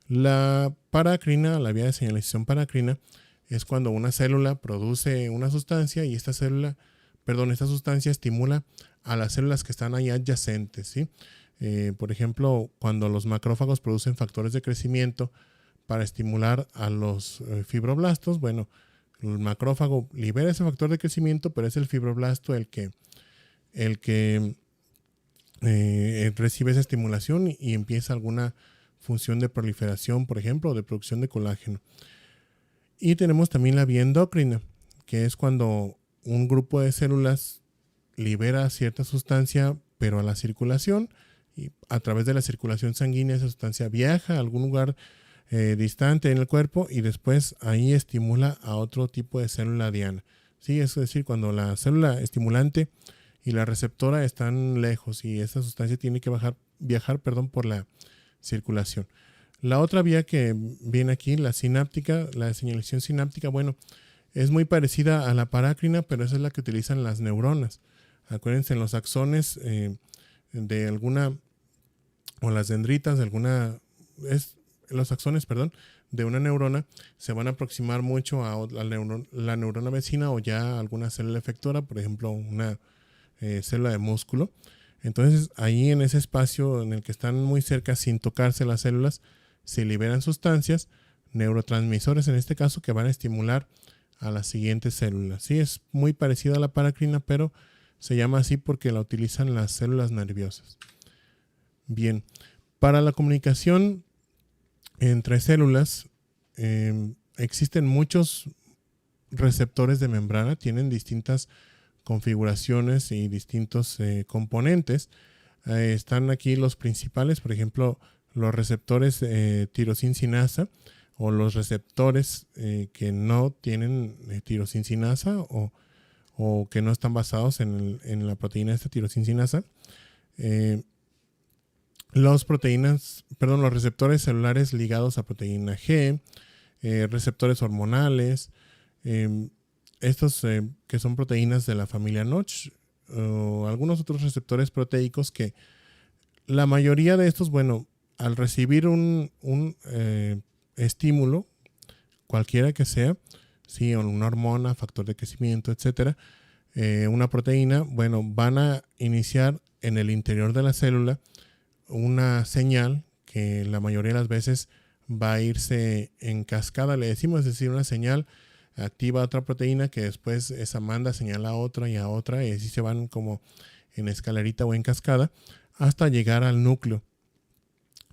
La paracrina, la vía de señalización paracrina, es cuando una célula produce una sustancia y esta sustancia estimula a las células que están ahí adyacentes, ¿sí? Por ejemplo, cuando los macrófagos producen factores de crecimiento para estimular a los fibroblastos, bueno, el macrófago libera ese factor de crecimiento, pero es el fibroblasto el que recibe esa estimulación y empieza alguna función de proliferación, por ejemplo, o de producción de colágeno. Y tenemos también la vía endocrina, que es cuando un grupo de células libera cierta sustancia, pero a la circulación, y a través de la circulación sanguínea esa sustancia viaja a algún lugar distante en el cuerpo y después ahí estimula a otro tipo de célula diana. ¿Sí? Es decir, cuando la célula estimulante y la receptora están lejos y esa sustancia tiene que viajar por la circulación. La otra vía que viene aquí, la sináptica, la señalización sináptica, bueno, es muy parecida a la parácrina, pero esa es la que utilizan las neuronas. Acuérdense, en los axones de alguna, o las dendritas de alguna, los axones, de una neurona se van a aproximar mucho a la neurona vecina o ya a alguna célula efectora, por ejemplo, una célula de músculo. Entonces, ahí en ese espacio en el que están muy cerca, sin tocarse las células, se liberan sustancias, neurotransmisores en este caso, que van a estimular a las siguientes células. Sí, es muy parecida a la paracrina, pero se llama así porque la utilizan las células nerviosas. Bien, para la comunicación entre células existen muchos receptores de membrana, tienen distintas configuraciones y distintos componentes. Están aquí los principales, por ejemplo, los receptores tirosincinasa o los receptores que no tienen tirosincinasa o que no están basados en la proteína esta tirosincinasa. Los receptores celulares ligados a proteína G, receptores hormonales, estos que son proteínas de la familia Notch, o algunos otros receptores proteicos que la mayoría de estos, bueno, al recibir un estímulo, cualquiera que sea, sí, una hormona, factor de crecimiento, etcétera, una proteína, bueno, van a iniciar en el interior de la célula una señal que la mayoría de las veces va a irse en cascada, le decimos, es decir, una señal activa a otra proteína que después esa manda señal a otra y así se van como en escalerita o en cascada hasta llegar al núcleo.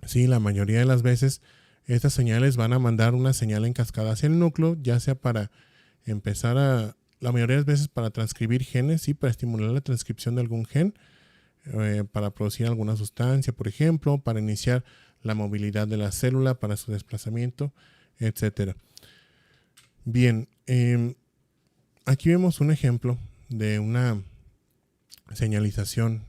Sí, la mayoría de las veces estas señales van a mandar una señal en cascada hacia el núcleo, ya sea para empezar la mayoría de las veces para transcribir genes, sí, para estimular la transcripción de algún gen, para producir alguna sustancia, por ejemplo, para iniciar la movilidad de la célula, para su desplazamiento, etcétera. Bien, aquí vemos un ejemplo de una señalización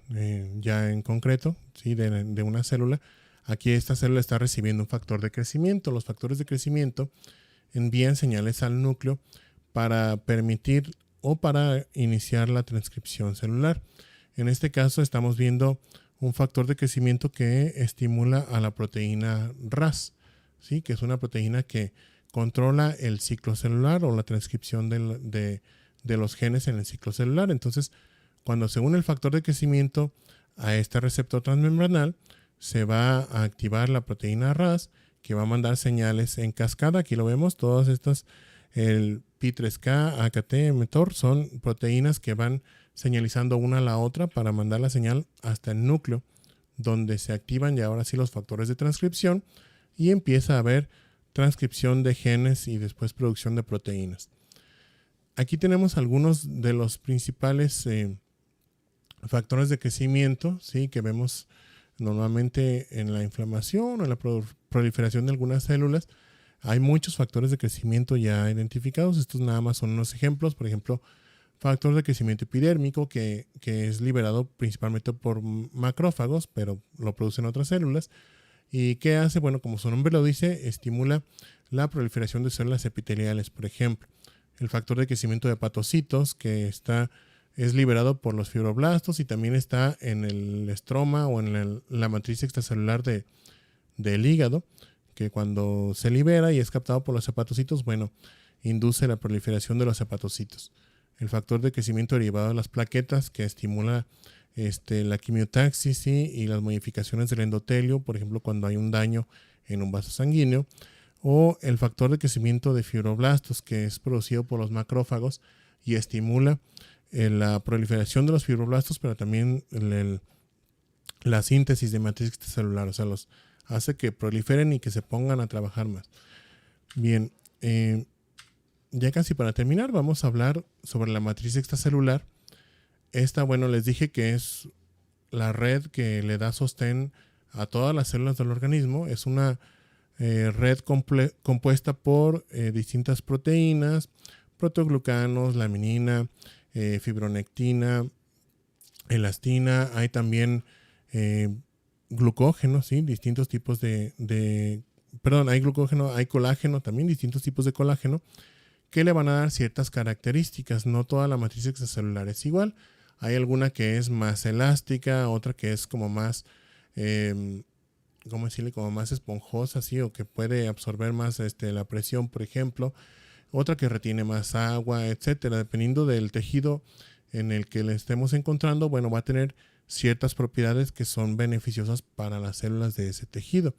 ya en concreto, ¿sí? de una célula. Aquí esta célula está recibiendo un factor de crecimiento. Los factores de crecimiento envían señales al núcleo para permitir o para iniciar la transcripción celular. En este caso estamos viendo un factor de crecimiento que estimula a la proteína RAS, ¿sí? Que es una proteína que controla el ciclo celular o la transcripción de los genes en el ciclo celular. Entonces, cuando se une el factor de crecimiento a este receptor transmembranal, se va a activar la proteína RAS, que va a mandar señales en cascada. Aquí lo vemos, todas estas, el Pi3K, AKT, mTOR, son proteínas que van señalizando una a la otra para mandar la señal hasta el núcleo, donde se activan ya ahora sí los factores de transcripción y empieza a haber transcripción de genes y después producción de proteínas. Aquí tenemos algunos de los principales factores de crecimiento, ¿sí? Que vemos normalmente en la inflamación o en la proliferación de algunas células. Hay muchos factores de crecimiento ya identificados. Estos nada más son unos ejemplos. Por ejemplo, factor de crecimiento epidérmico que es liberado principalmente por macrófagos, pero lo producen otras células. ¿Y qué hace? Bueno, como su nombre lo dice, estimula la proliferación de células epiteliales, por ejemplo. El factor de crecimiento de hepatocitos que es liberado por los fibroblastos y también está en el estroma o en la matriz extracelular del hígado, que cuando se libera y es captado por los hepatocitos, bueno, induce la proliferación de los hepatocitos. El factor de crecimiento derivado de las plaquetas que estimula la quimiotaxis y las modificaciones del endotelio, por ejemplo, cuando hay un daño en un vaso sanguíneo, o el factor de crecimiento de fibroblastos que es producido por los macrófagos y estimula la proliferación de los fibroblastos, pero también la síntesis de matriz extracelular, o sea, los hace que proliferen y que se pongan a trabajar más. Bien, ya casi para terminar, vamos a hablar sobre la matriz extracelular. Esta, bueno, les dije que es la red que le da sostén a todas las células del organismo. Es una red compuesta por distintas proteínas, protoglucanos, laminina, fibronectina, elastina. Hay también glucógeno, ¿sí? Distintos tipos hay glucógeno, hay colágeno, también distintos tipos de colágeno que le van a dar ciertas características. No toda la matriz extracelular es igual. Hay alguna que es más elástica, otra que es como más, ¿cómo decirle? Como más esponjosa, ¿sí? O que puede absorber más la presión, por ejemplo. Otra que retiene más agua, etcétera. Dependiendo del tejido en el que le estemos encontrando, bueno, va a tener ciertas propiedades que son beneficiosas para las células de ese tejido.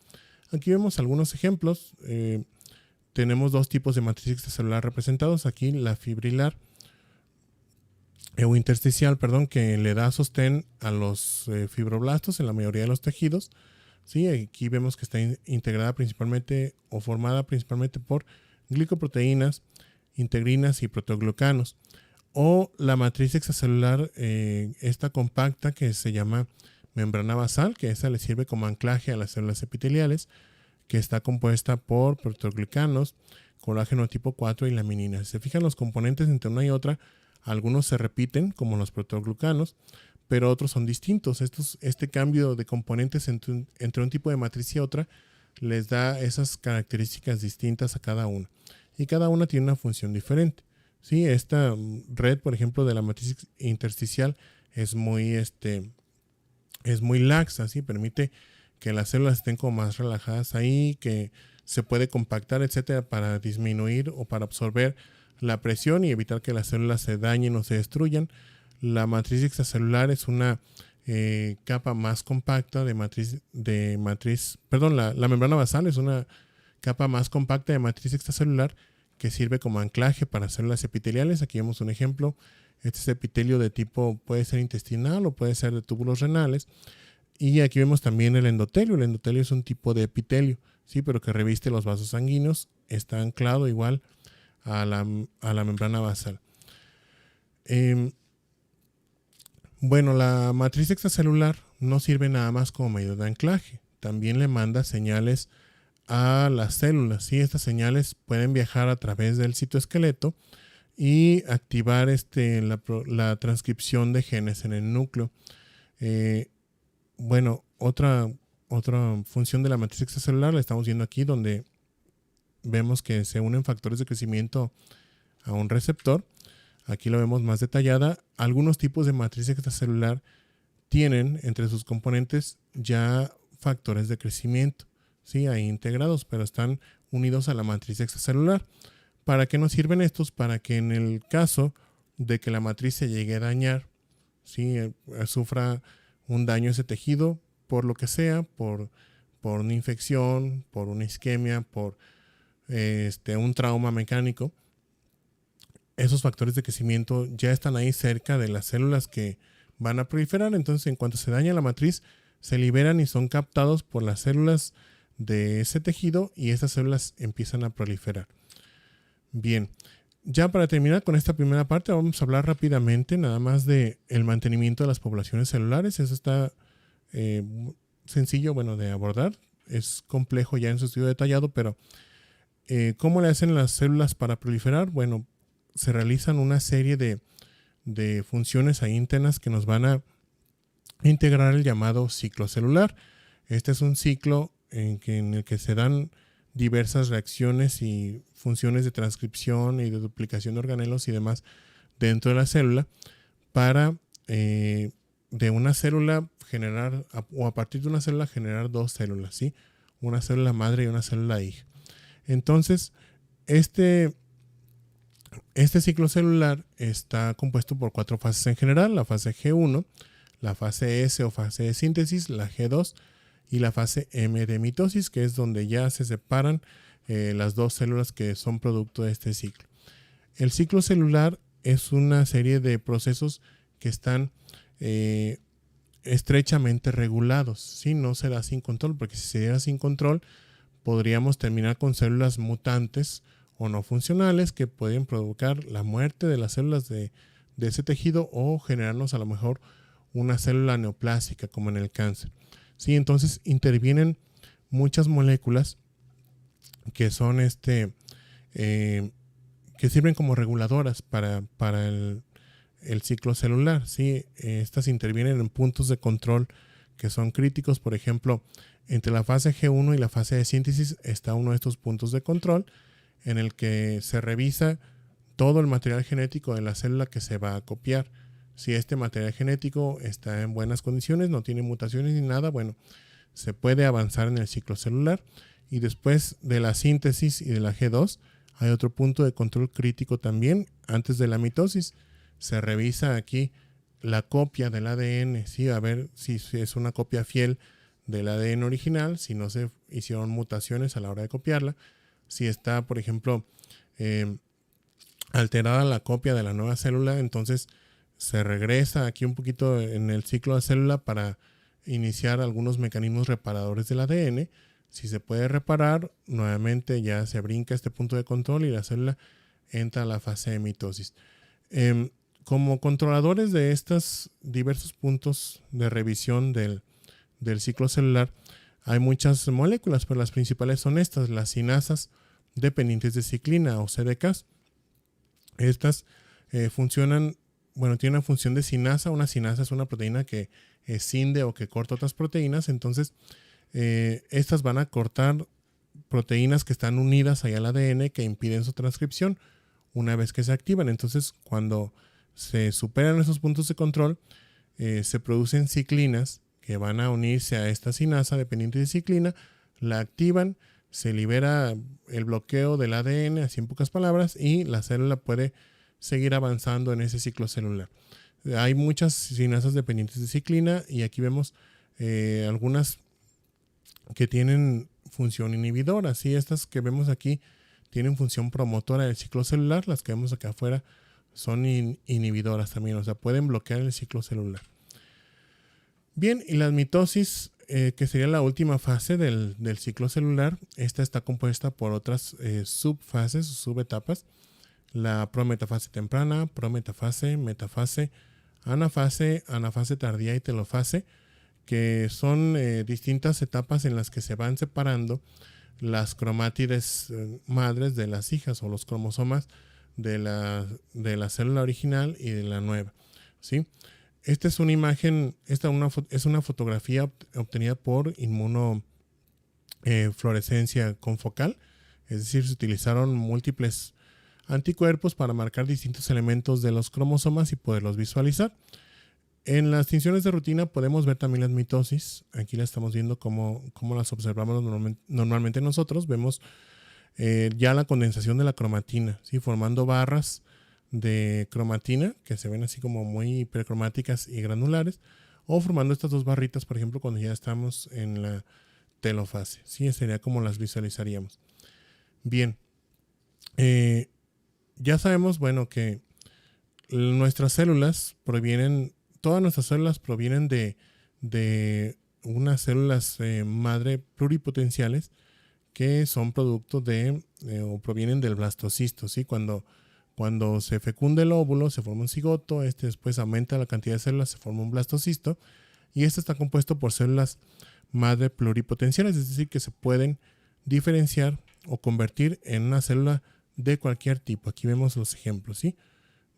Aquí vemos algunos ejemplos. Tenemos dos tipos de matriz extracelular representados. Aquí la fibrilar o intersticial, que le da sostén a los fibroblastos en la mayoría de los tejidos. ¿Sí? Aquí vemos que está integrada principalmente o formada principalmente por glicoproteínas, integrinas y protoglucanos. O la matriz extracelular, esta compacta que se llama membrana basal, que esa le sirve como anclaje a las células epiteliales, que está compuesta por protoglucanos, colágeno tipo 4 y laminina. Si se fijan los componentes entre una y otra, algunos se repiten como los protoglucanos, pero otros son distintos. Este cambio de componentes entre un tipo de matriz y otra les da esas características distintas a cada una. Y cada una tiene una función diferente. ¿Sí? Esta red, por ejemplo, de la matriz intersticial es muy laxa, ¿sí? Permite que las células estén como más relajadas ahí, que se puede compactar, etcétera, para disminuir o para absorber la presión y evitar que las células se dañen o se destruyan. La matriz extracelular es una capa más compacta la membrana basal es una capa más compacta de matriz extracelular que sirve como anclaje para células epiteliales. Aquí vemos un ejemplo. Este es epitelio de tipo, puede ser intestinal o puede ser de túbulos renales. Y aquí vemos también el endotelio. El endotelio es un tipo de epitelio, ¿sí? Pero que reviste los vasos sanguíneos. Está anclado igual a la membrana basal. Bueno, la matriz extracelular no sirve nada más como medio de anclaje. También le manda señales a las células, ¿sí? Estas señales pueden viajar a través del citoesqueleto y activar la transcripción de genes en el núcleo. Otra función de la matriz extracelular la estamos viendo aquí, donde vemos que se unen factores de crecimiento a un receptor. Aquí lo vemos más detallada. Algunos tipos de matriz extracelular tienen entre sus componentes ya factores de crecimiento, ¿sí? Ahí integrados, pero están unidos a la matriz extracelular. ¿Para qué nos sirven estos? Para que en el caso de que la matriz se llegue a dañar, ¿sí? Sufra un daño ese tejido, por lo que sea, por una infección, por una isquemia, por un trauma mecánico, esos factores de crecimiento ya están ahí cerca de las células que van a proliferar. Entonces, en cuanto se daña la matriz, se liberan y son captados por las células de ese tejido y esas células empiezan a proliferar. Bien, ya para terminar con esta primera parte, vamos a hablar rápidamente nada más de el mantenimiento de las poblaciones celulares. Eso está sencillo, de abordar. Es complejo ya en su estudio detallado, pero ¿Cómo le hacen las células para proliferar? Bueno, se realizan una serie de funciones ahí internas que nos van a integrar el llamado ciclo celular. Este es un ciclo en el que se dan diversas reacciones y funciones de transcripción y de duplicación de organelos y demás dentro de la célula para de una célula generar, o a partir de una célula generar dos células, ¿sí? Una célula madre y una célula hija. Entonces, este ciclo celular está compuesto por 4 fases en general: la fase G1, la fase S o fase de síntesis, la G2 y la fase M de mitosis, que es donde ya se separan las dos células que son producto de este ciclo. El ciclo celular es una serie de procesos que están estrechamente regulados, ¿sí? No se da sin control, porque si se diera sin control podríamos terminar con células mutantes o no funcionales que pueden provocar la muerte de las células de ese tejido o generarnos a lo mejor una célula neoplásica como en el cáncer. Sí, entonces intervienen muchas moléculas que son que sirven como reguladoras para el ciclo celular. ¿Sí? Estas intervienen en puntos de control que son críticos. Por ejemplo, entre la fase G1 y la fase de síntesis está uno de estos puntos de control en el que se revisa todo el material genético de la célula que se va a copiar. Si este material genético está en buenas condiciones, no tiene mutaciones ni nada, bueno, se puede avanzar en el ciclo celular. Y después de la síntesis y de la G2 hay otro punto de control crítico también. Antes de la mitosis se revisa aquí la copia del ADN, ¿sí? A ver si es una copia fiel del ADN original, si no se hicieron mutaciones a la hora de copiarla, si está, por ejemplo, alterada la copia de la nueva célula, entonces se regresa aquí un poquito en el ciclo de célula para iniciar algunos mecanismos reparadores del ADN. Si se puede reparar, nuevamente ya se brinca este punto de control y la célula entra a la fase de mitosis. Como controladores de estos diversos puntos de revisión del ciclo celular, hay muchas moléculas, pero las principales son estas, las cinasas dependientes de ciclina o CDKs. Estas funcionan, bueno, tienen una función de cinasa. Una cinasa es una proteína que escinde o que corta otras proteínas. Entonces, estas van a cortar proteínas que están unidas ahí al ADN que impiden su transcripción una vez que se activan. Entonces, cuando se superan esos puntos de control, se producen ciclinas que van a unirse a esta cinasa dependiente de ciclina, la activan, se libera el bloqueo del ADN, así en pocas palabras, y la célula puede seguir avanzando en ese ciclo celular. Hay muchas cinasas dependientes de ciclina y aquí vemos algunas que tienen función inhibidora. ¿Sí? Estas que vemos aquí tienen función promotora del ciclo celular. Las que vemos acá afuera son inhibidoras también, o sea, pueden bloquear el ciclo celular. Bien, y la mitosis, que sería la última fase del ciclo celular, esta está compuesta por otras subfases, subetapas: la prometafase temprana, prometafase, metafase, anafase, anafase tardía y telofase, que son distintas etapas en las que se van separando las cromátides madres de las hijas, o los cromosomas de la célula original y de la nueva, ¿sí? Esta es una imagen, es una fotografía obtenida por inmunofluorescencia confocal, es decir, se utilizaron múltiples anticuerpos para marcar distintos elementos de los cromosomas y poderlos visualizar. En las tinciones de rutina podemos ver también las mitosis. Aquí la estamos viendo cómo las observamos normalmente nosotros. Vemos ya la condensación de la cromatina, ¿sí? Formando barras de cromatina que se ven así como muy hipercromáticas y granulares, o formando estas dos barritas, por ejemplo, cuando ya estamos en la telofase, ¿sí? Sería como las visualizaríamos. Bien, ya sabemos, bueno, que nuestras células todas nuestras células provienen de unas células madre pluripotenciales que son producto o provienen del blastocisto, ¿sí? Cuando se fecunda el óvulo, se forma un cigoto, después aumenta la cantidad de células, se forma un blastocisto, y este está compuesto por células madre pluripotenciales, es decir, que se pueden diferenciar o convertir en una célula de cualquier tipo. Aquí vemos los ejemplos, ¿sí?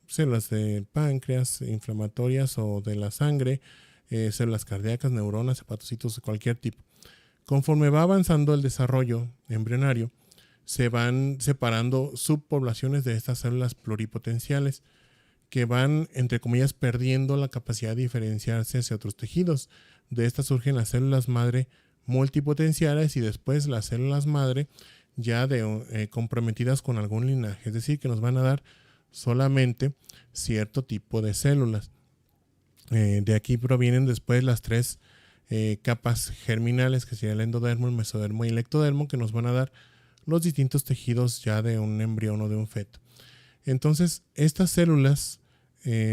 Células de páncreas, inflamatorias o de la sangre, células cardíacas, neuronas, hepatocitos de cualquier tipo. Conforme va avanzando el desarrollo embrionario, se van separando subpoblaciones de estas células pluripotenciales que van, entre comillas, perdiendo la capacidad de diferenciarse hacia otros tejidos. De estas surgen las células madre multipotenciales y después las células madre ya comprometidas con algún linaje, es decir, que nos van a dar solamente cierto tipo de células. De aquí provienen después las tres capas germinales, que sería el endodermo, el mesodermo y el ectodermo, que nos van a dar los distintos tejidos ya de un embrión o de un feto. Entonces, estas células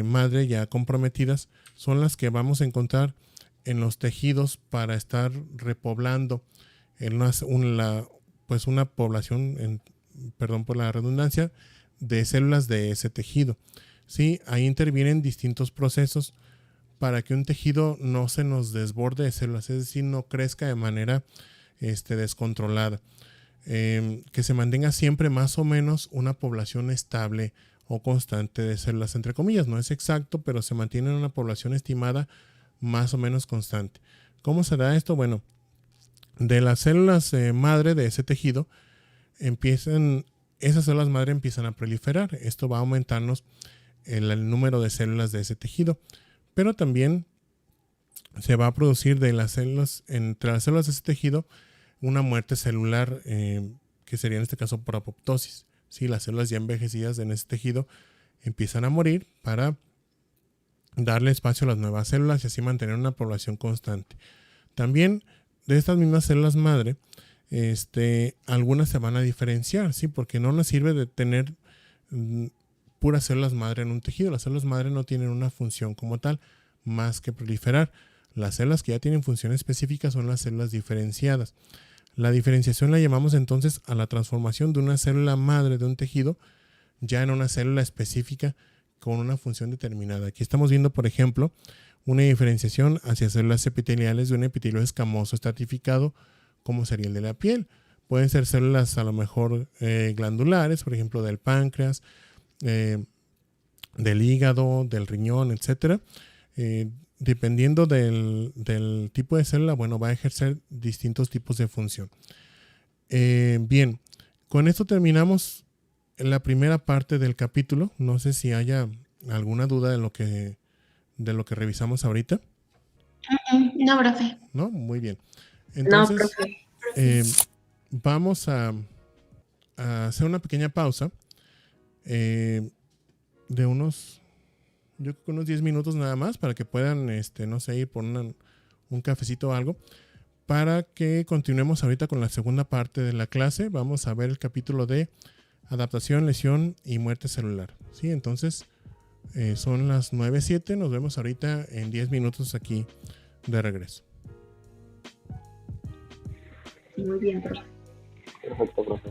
madre ya comprometidas son las que vamos a encontrar en los tejidos para estar repoblando en una población, perdón por la redundancia, de células de ese tejido. ¿Sí? Ahí intervienen distintos procesos para que un tejido no se nos desborde de células, es decir, no crezca de manera descontrolada. Que se mantenga siempre más o menos una población estable o constante de células, entre comillas. No es exacto, pero se mantiene en una población estimada más o menos constante. ¿Cómo se da esto? Bueno, de las células madre de ese tejido, esas células madre empiezan a proliferar. Esto va a aumentarnos el número de células de ese tejido, pero también se va a producir entre las células de ese tejido una muerte celular, que sería en este caso por apoptosis. ¿Sí? Las células ya envejecidas en ese tejido empiezan a morir para darle espacio a las nuevas células y así mantener una población constante. También de estas mismas células madre, algunas se van a diferenciar, ¿sí? Porque no nos sirve de tener puras células madre en un tejido. Las células madre no tienen una función como tal, más que proliferar. Las células que ya tienen función específica son las células diferenciadas. La diferenciación la llamamos entonces a la transformación de una célula madre de un tejido ya en una célula específica con una función determinada. Aquí estamos viendo, por ejemplo, una diferenciación hacia células epiteliales de un epitelio escamoso estratificado, como sería el de la piel. Pueden ser células a lo mejor glandulares, por ejemplo, del páncreas, del hígado, del riñón, etc. Dependiendo del tipo de célula, bueno, va a ejercer distintos tipos de función. Bien, con esto terminamos la primera parte del capítulo. No sé si haya alguna duda de lo que revisamos ahorita. No, profe. ¿No? Muy bien. Entonces, no, profe. Vamos a hacer una pequeña pausa de unos 10 minutos nada más para que puedan, no sé, ir por un cafecito o algo, para que continuemos ahorita con la segunda parte de la clase. Vamos a ver el capítulo de adaptación, lesión y muerte celular. ¿Sí? Entonces, son las 9:07. Nos vemos ahorita en 10 minutos aquí de regreso. Muy bien, profe. Perfecto, profe.